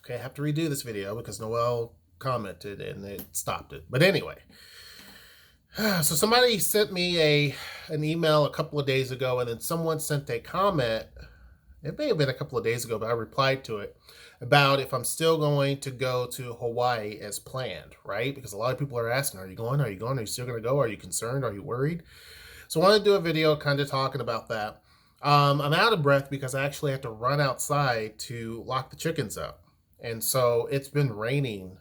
Okay, I have to redo this video because Noel commented and it stopped it. But anyway, so somebody sent me an email a couple of days ago, and then someone sent a comment. It may have been a couple of days ago, but I replied to it about if I'm still going to go to Hawaii as planned, right? Because a lot of people are asking, are you going? Are you going? Are you still going to go? Are you concerned? Are you worried? So I want to do a video kind of talking about that. I'm out of breath because I actually had to run outside to lock the chickens up. And so it's been raining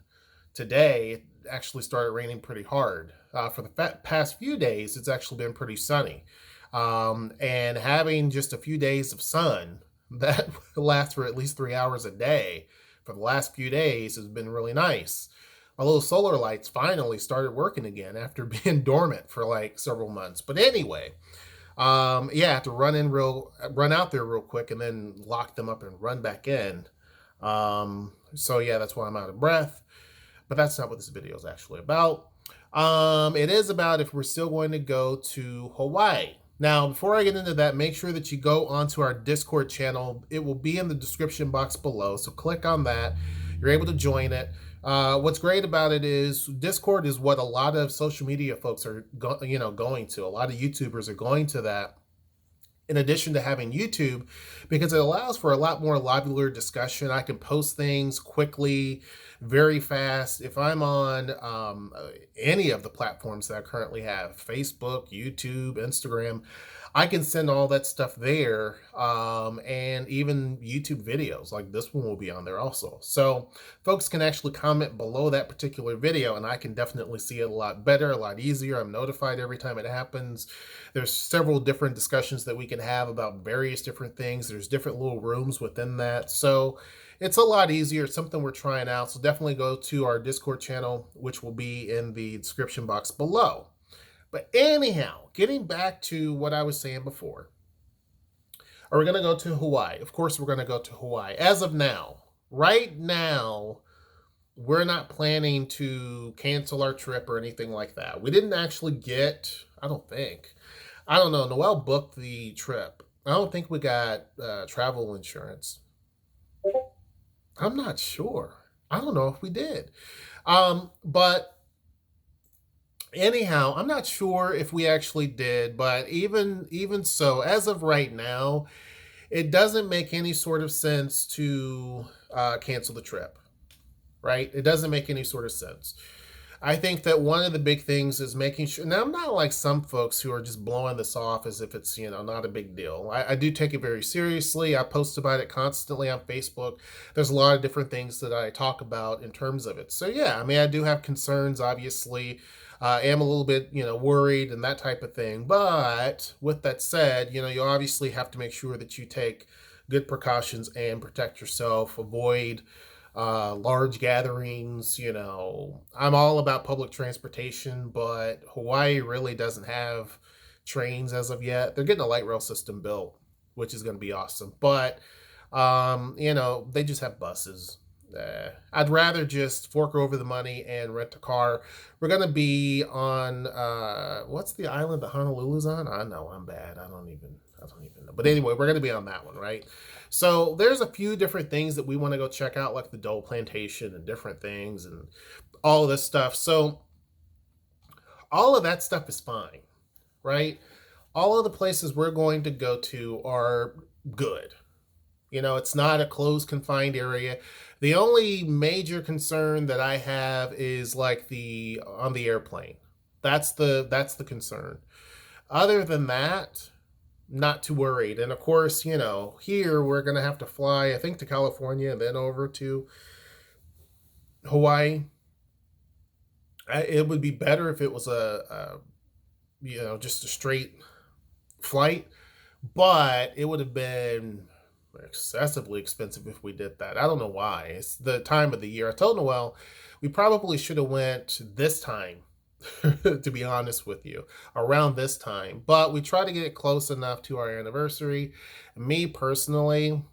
today. It actually started raining pretty hard. For the past few days, it's actually been pretty sunny. And having just a few days of sun that lasts for at least 3 hours a day for the last few days has been really nice. My little solar lights finally started working again after being dormant for like several months. But anyway, yeah, I have to run out there real quick and then lock them up and run back in. So yeah, that's why I'm out of breath. But that's not what this video is actually about. It is about if we're still going to go to Hawaii. Now, before I get into that, make sure that you go onto our Discord channel. It will be in the description box below, so click on that. You're able to join it. What's great about it is Discord is what a lot of social media folks are going to. A lot of YouTubers are going to that, in addition to having YouTube, because it allows for a lot more livelier discussion. I can post things quickly, very fast. If I'm on any of the platforms that I currently have, Facebook, YouTube, Instagram, I can send all that stuff there, and even YouTube videos like this one will be on there also. So folks can actually comment below that particular video, and I can definitely see it a lot better, a lot easier. I'm notified every time it happens. There's several different discussions that we can have about various different things. There's different little rooms within that. So it's a lot easier. It's something we're trying out. So definitely go to our Discord channel, which will be in the description box below. But anyhow, getting back to what I was saying before, are we going to go to Hawaii? Of course, we're going to go to Hawaii. As of now, right now, we're not planning to cancel our trip or anything like that. We didn't actually get, I don't think, I don't know, Noel booked the trip. I don't think we got travel insurance. I'm not sure. I don't know if we did. But anyhow, I'm not sure if we actually did, but even so, as of right now, it doesn't make any sort of sense to cancel the trip, right? It doesn't make any sort of sense. I think that one of the big things is making sure. Now, I'm not like some folks who are just blowing this off as if it's, not a big deal. I do take it very seriously. I post about it constantly on Facebook. There's a lot of different things that I talk about in terms of it. So, yeah, I mean, I do have concerns, obviously. I am a little bit, worried and that type of thing. But with that said, you obviously have to make sure that you take good precautions and protect yourself, avoid large gatherings. I'm all about public transportation, but Hawaii really doesn't have trains as of yet. They're getting a light rail system built, which is going to be awesome. But, they just have buses. I'd rather just fork over the money and rent a car. We're going to be on, what's the island that Honolulu's on? I know I'm bad. I don't even know. But anyway, we're going to be on that one, right? So there's a few different things that we want to go check out, like the Dole Plantation and different things and all of this stuff. So all of that stuff is fine, right? All of the places we're going to go to are good. It's not a closed, confined area. The only major concern that I have is like on the airplane. That's the concern. Other than that, not too worried. And of course, here we're going to have to fly, I think, to California and then over to Hawaii. It would be better if it was just a straight flight, but it would have been excessively expensive if we did that. I don't know why. It's the time of the year. I told Noel we probably should have went this time, to be honest with you, around this time. But we try to get it close enough to our anniversary. Me personally,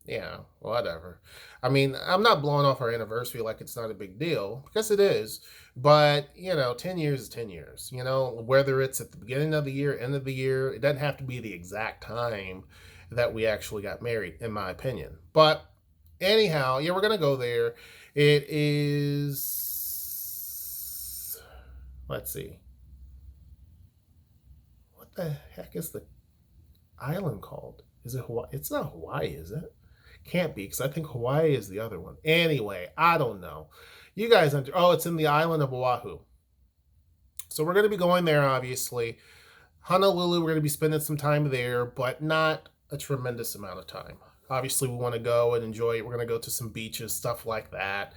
yeah, whatever. I mean, I'm not blowing off our anniversary like it's not a big deal, because it is. But, 10 years is 10 years. Whether it's at the beginning of the year, end of the year, it doesn't have to be the exact time that we actually got married, in my opinion. But Anyhow, yeah, we're gonna go there. It is. Let's see. What the heck is the island called? Is it Hawaii? It's not Hawaii, is it? Can't be, because I think Hawaii is the other one. Anyway, I don't know. You guys, oh, it's in the island of Oahu. So we're going to be going there, obviously. Honolulu, we're going to be spending some time there, but not a tremendous amount of time. Obviously, we want to go and enjoy it. We're going to go to some beaches, stuff like that.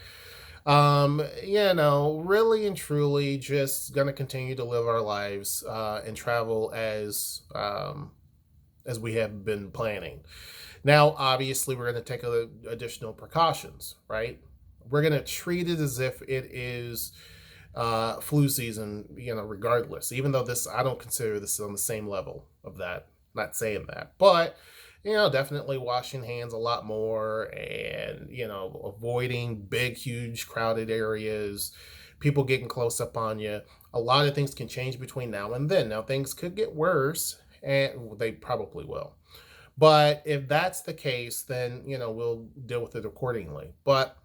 Really and truly just going to continue to live our lives and travel as we have been planning. Now, obviously, we're going to take additional precautions, right? We're going to treat it as if it is flu season, regardless. Even though I don't consider this on the same level of that. Not saying that, but definitely washing hands a lot more, and avoiding big, huge, crowded areas, people getting close up on you. A lot of things can change between now and then. Now, things could get worse, and they probably will. But if that's the case, then we'll deal with it accordingly. But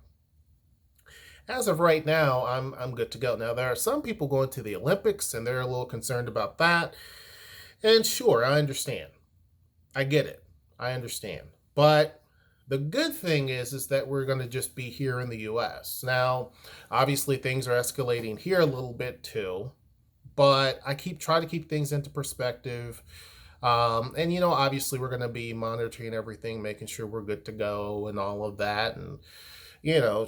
as of right now, I'm good to go. Now, there are some people going to the Olympics, and they're a little concerned about that. And sure, I understand. I get it. I understand. But the good thing is that we're going to just be here in the U.S. Now, obviously, things are escalating here a little bit too. But I try to keep things into perspective. And obviously, we're going to be monitoring everything, making sure we're good to go and all of that. And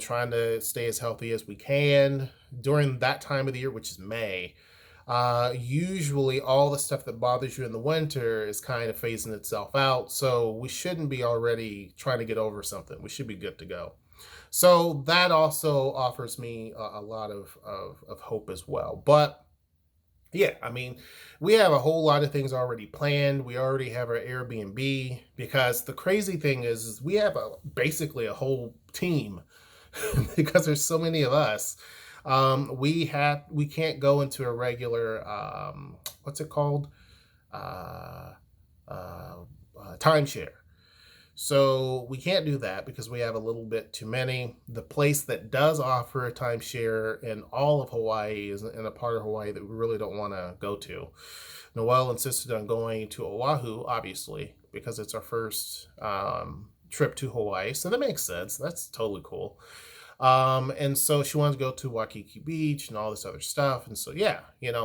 trying to stay as healthy as we can during that time of the year, which is May. Usually all the stuff that bothers you in the winter is kind of phasing itself out. So we shouldn't be already trying to get over something. We should be good to go. So that also offers me a lot of hope as well. But yeah, I mean, we have a whole lot of things already planned. We already have our Airbnb, because the crazy thing is we have basically a whole team because there's so many of us. We can't go into a regular what's it called, timeshare. So we can't do that because we have a little bit too many. The place that does offer a timeshare in all of Hawaii is in a part of Hawaii that we really don't want to go to. Noelle insisted on going to Oahu, obviously, because it's our first trip to Hawaii. So that makes sense. That's totally cool. And so she wanted to go to Waikiki Beach and all this other stuff. And so, yeah,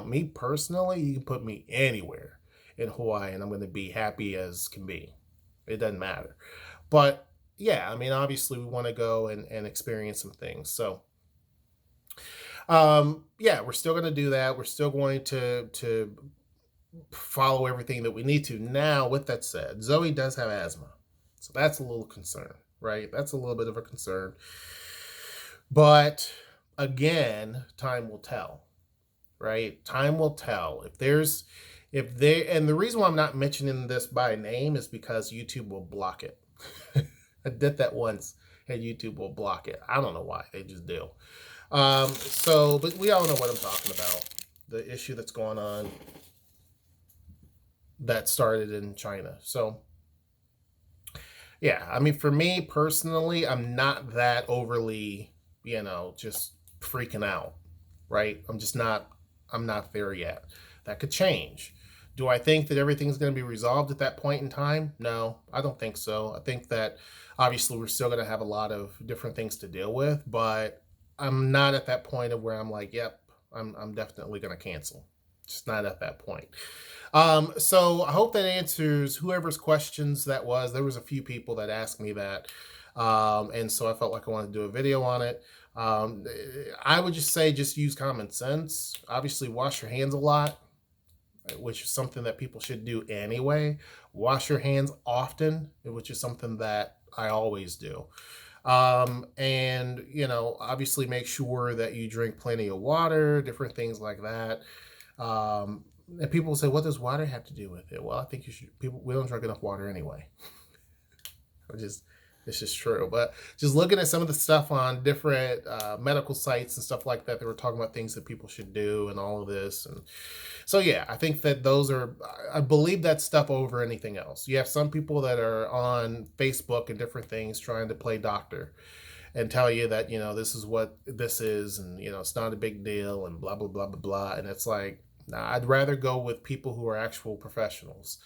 me personally, you can put me anywhere in Hawaii and I'm going to be happy as can be. It doesn't matter. But yeah, I mean, obviously we want to go and experience some things. So, yeah, we're still going to do that. We're still going to follow everything that we need to. Now, with that said, Zoe does have asthma. So that's a little concern, right? That's a little bit of a concern. But again, time will tell, right? Time will tell. And the reason why I'm not mentioning this by name is because YouTube will block it. I did that once, and YouTube will block it. I don't know why. They just do. But we all know what I'm talking about. The issue that's going on that started in China. So, yeah, I mean, for me personally, I'm not that overly, just freaking out, right? I'm not there yet. That could change. Do I think that everything's going to be resolved at that point in time? No, I don't think so. I think that obviously we're still going to have a lot of different things to deal with, but I'm not at that point of where I'm like, yep, I'm definitely going to cancel. Just not at that point. So I hope that answers whoever's questions that was. There was a few people that asked me that. And so I felt like I wanted to do a video on it. I would just say, just use common sense. Obviously, wash your hands a lot, which is something that people should do anyway. Wash your hands often, which is something that I always do. And, obviously make sure that you drink plenty of water, different things like that. And people say, what does water have to do with it? Well, I think we don't drink enough water anyway. This is true. But just looking at some of the stuff on different medical sites and stuff like that, they were talking about things that people should do and all of this. And so, yeah, I think that those are, I believe that stuff over anything else. You have some people that are on Facebook and different things trying to play doctor and tell you that, this is what this is, and, it's not a big deal, and blah, blah, blah, blah, blah. And it's like, nah, I'd rather go with people who are actual professionals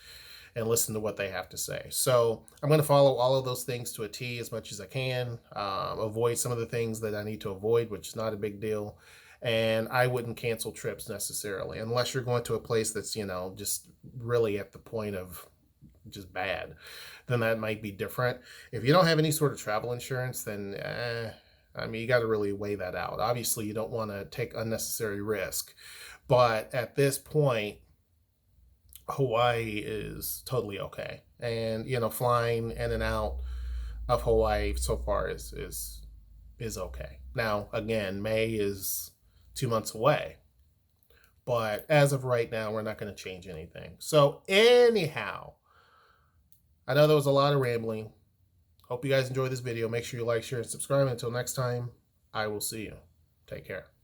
and listen to what they have to say. So I'm going to follow all of those things to a T as much as I can, avoid some of the things that I need to avoid, which is not a big deal. And I wouldn't cancel trips necessarily, unless you're going to a place that's, just really at the point of just bad, then that might be different. If you don't have any sort of travel insurance, then I mean, you got to really weigh that out. Obviously, you don't want to take unnecessary risk, but at this point, Hawaii is totally okay. And flying in and out of Hawaii so far is okay. Now, again, May is 2 months away, but as of right now, we're not going to change anything. So anyhow, I know there was a lot of rambling. Hope you guys enjoyed this video. Make sure you like, share, and subscribe. Until next time, I will see you. Take care.